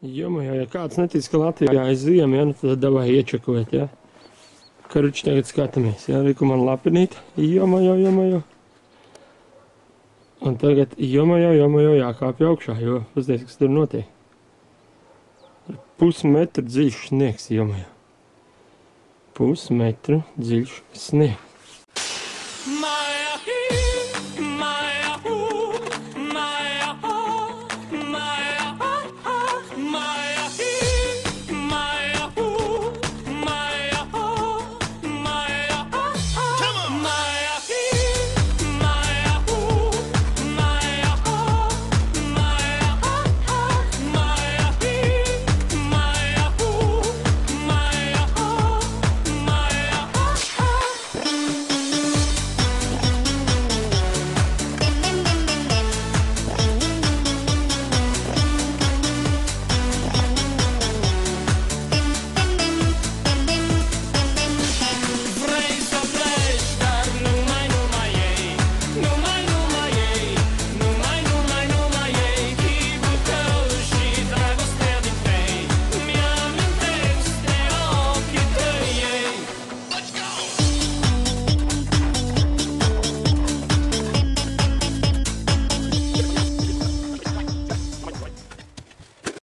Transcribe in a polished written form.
Jomajo, ja kāds netic, ka Latvijā ir ziema, ja, nu tad davai iečakot, ja. Karuči tagad skatāmies, ja, reku man lapinīt, jomajo. Un tagad jomajo jākāpj augšā, jo uzdies, kas tur notiek. Pusmetru dziļš sniegs, jomajo. Pusmetru dziļš sniegs.